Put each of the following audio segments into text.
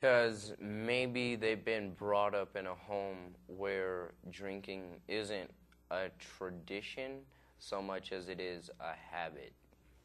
Because maybe they've been brought up in a home where drinking isn't a tradition so much as it is a habit.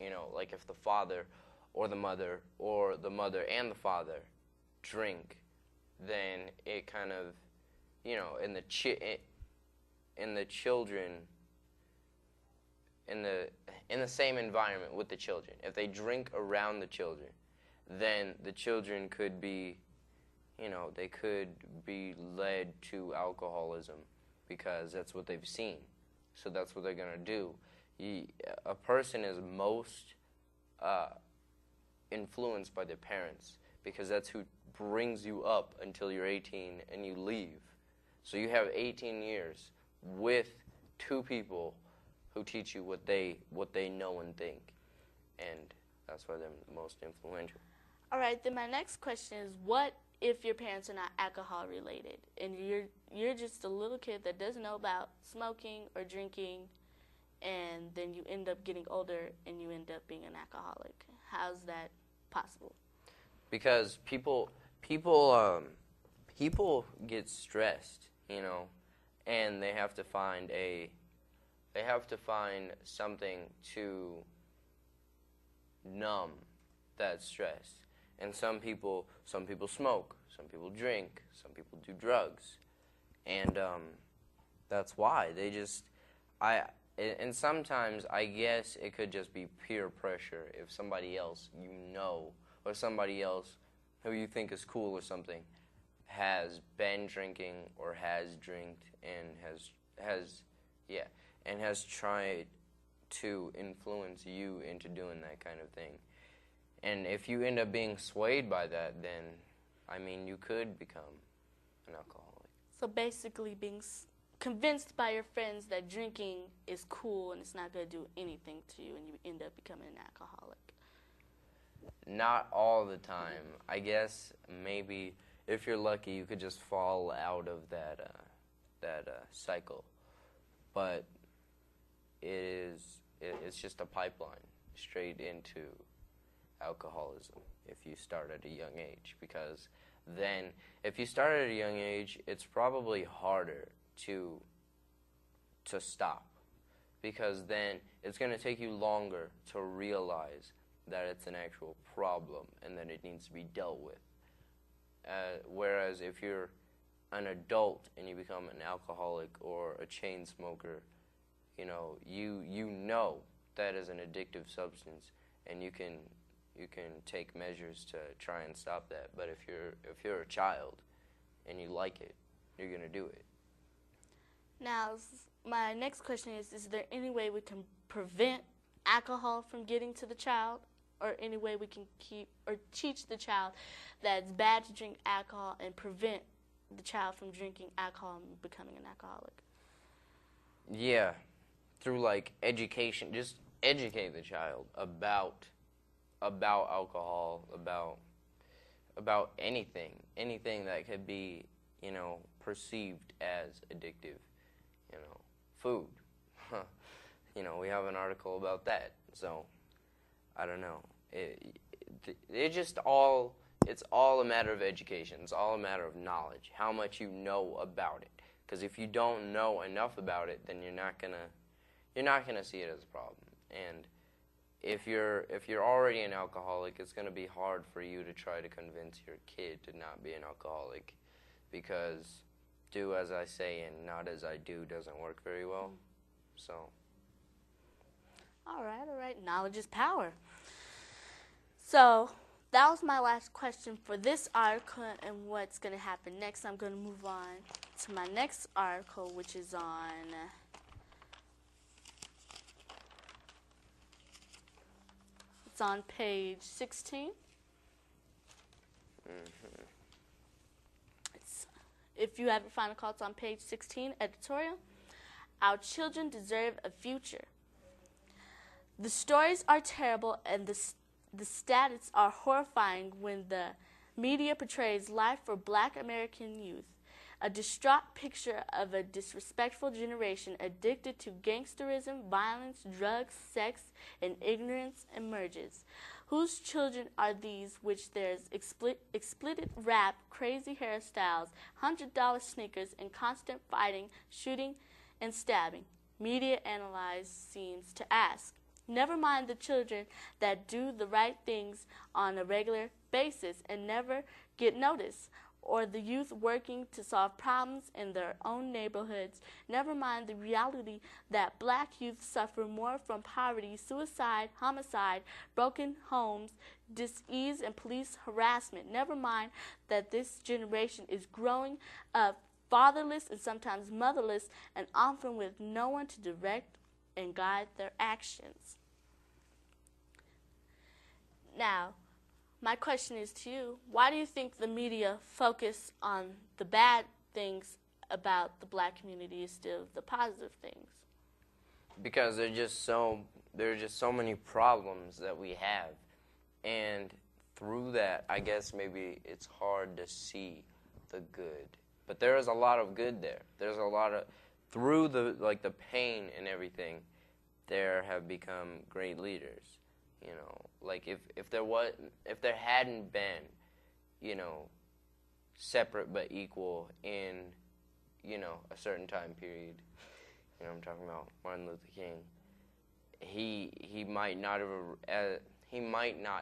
You know, like if the father or the mother and the father drink, then it kind of, you know, in the children in the same environment with the children. If they drink around the children, then the children could be, you know, they could be led to alcoholism because that's what they've seen. So that's what they're going to do. A person is most influenced by their parents because that's who brings you up until you're 18 and you leave. So you have 18 years with two people who teach you what they know and think, and that's why they're the most influential. All right, then my next question is, what if your parents are not alcohol related and you're just a little kid that doesn't know about smoking or drinking, and then you end up getting older and you end up being an alcoholic? How's that possible? Because people get stressed, you know, and they have to find something to numb that stress. And some people smoke, some people drink, some people do drugs, and that's why and sometimes I guess it could just be peer pressure if somebody else you know or somebody else who you think is cool or something has been drinking or has drinked and has tried to influence you into doing that kind of thing. And if you end up being swayed by that, then, I mean, you could become an alcoholic. So basically being convinced by your friends that drinking is cool and it's not going to do anything to you, and you end up becoming an alcoholic. Not all the time. I guess maybe if you're lucky, you could just fall out of that cycle. But it's just a pipeline straight into alcoholism if you start at a young age, because then if you start at a young age, it's probably harder to stop, because then it's going to take you longer to realize that it's an actual problem and that it needs to be dealt with. Whereas if you're an adult and you become an alcoholic or a chain smoker, you know, you know that is an addictive substance, and you can take measures to try and stop that. But if you're a child and you like it, you're going to do it. Now, my next question is there any way we can prevent alcohol from getting to the child, or any way we can keep or teach the child that it's bad to drink alcohol and prevent the child from drinking alcohol and becoming an alcoholic? Yeah, through like education, just educate the child about alcohol, about anything that could be, you know, perceived as addictive. You know, food. You know, we have an article about that. So, I don't know. It's all a matter of education. It's all a matter of knowledge, how much you know about it. Because if you don't know enough about it, then you're not gonna see it as a problem. And if you're already an alcoholic, it's gonna be hard for you to try to convince your kid to not be an alcoholic, because do as I say and not as I do doesn't work very well. So. All right. Knowledge is power. So that was my last question for this article and what's going to happen next. I'm going to move on to my next article, which is it's on page 16. Mm-hmm. If you haven't found a call, it's on page 16, editorial. Our children deserve a future. The stories are terrible and the stats are horrifying when the media portrays life for Black American youth. A distraught picture of a disrespectful generation addicted to gangsterism, violence, drugs, sex, and ignorance emerges. Whose children are these which there's explicit rap, crazy hairstyles, $100 sneakers, and constant fighting, shooting, and stabbing? Media analyze scenes to ask. Never mind the children that do the right things on a regular basis and never get noticed, or the youth working to solve problems in their own neighborhoods. Never mind the reality that black youth suffer more from poverty, suicide, homicide, broken homes, dis-ease, and police harassment. Never mind that this generation is growing up fatherless and sometimes motherless, and often with no one to direct and guide their actions. Now, my question is to you, why do you think the media focus on the bad things about the black community instead of the positive things? Because there are just so many problems that we have, and through that, I guess maybe it's hard to see the good. But there is a lot of good there. There's a lot of, through the pain and everything, there have become great leaders. You know, like if there hadn't been, you know, separate but equal in, you know, a certain time period, you know, I'm talking about Martin Luther King. He might not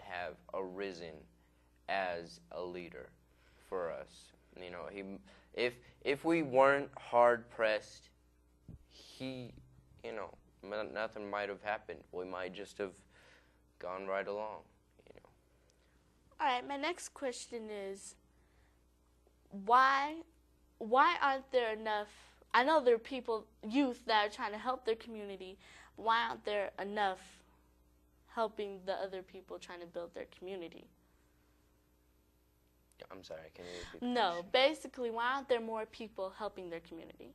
have arisen as a leader for us. You know, if we weren't hard pressed, you know, nothing might have happened. We might just have gone right along, you know. All right, my next question is, why aren't there enough, I know there are youth that are trying to help their community, but why aren't there enough helping the other people trying to build their community? I'm sorry, can you repeat the No, question? basically, why aren't there more people helping their community?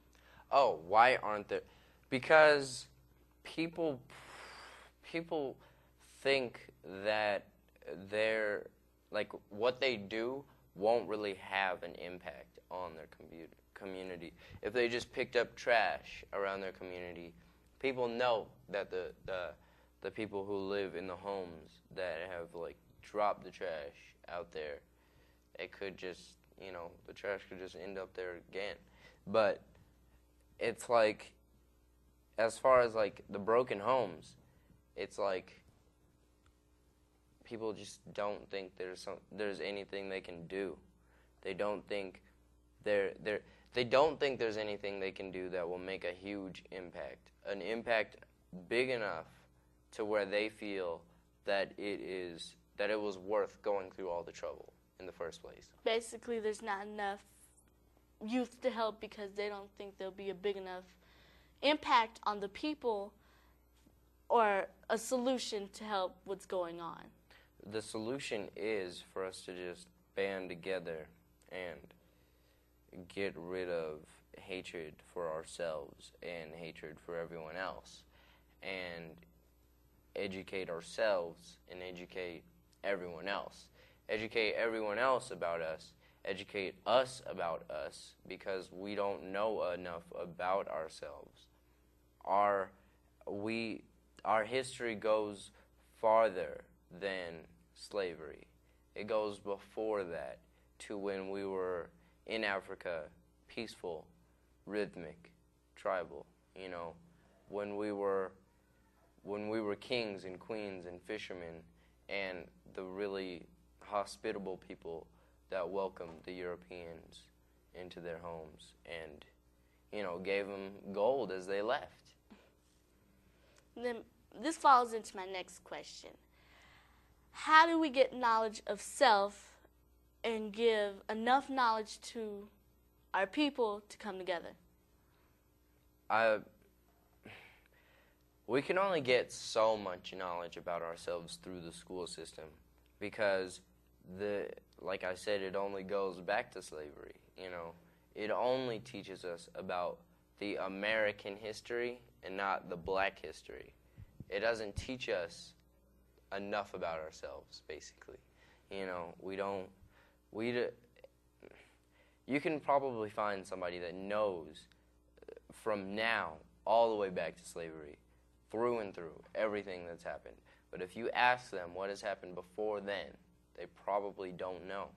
Oh, why aren't there? Because people think that what they do won't really have an impact on their community. If they just picked up trash around their community, people know that the people who live in the homes that have dropped the trash out there, it could just, you know, the trash could just end up there again. But it's like, as far as the broken homes, it's like people just don't think there's anything they can do. They don't think they don't think there's anything they can do that will make a huge impact, an impact big enough to where they feel that it was worth going through all the trouble in the first place. Basically, there's not enough youth to help because they don't think there'll be a big enough impact on the people or a solution to help what's going on. The solution is for us to just band together and get rid of hatred for ourselves and hatred for everyone else, and educate ourselves and educate everyone else. Educate everyone else about us. Educate us about us, because we don't know enough about ourselves. Our history goes farther than slavery. It goes before that, to when we were in Africa, peaceful, rhythmic, tribal. You know, when we were kings and queens and fishermen, and the really hospitable people that welcomed the Europeans into their homes and, you know, gave them gold as they left. Then this falls into my next question. How do we get knowledge of self and give enough knowledge to our people to come together? We can only get so much knowledge about ourselves through the school system, because like I said, it only goes back to slavery. You know, it only teaches us about the American history and not the black history. It doesn't teach us enough about ourselves, basically. You know, you can probably find somebody that knows from now all the way back to slavery, through and through, everything that's happened. But if you ask them what has happened before then, they probably don't know.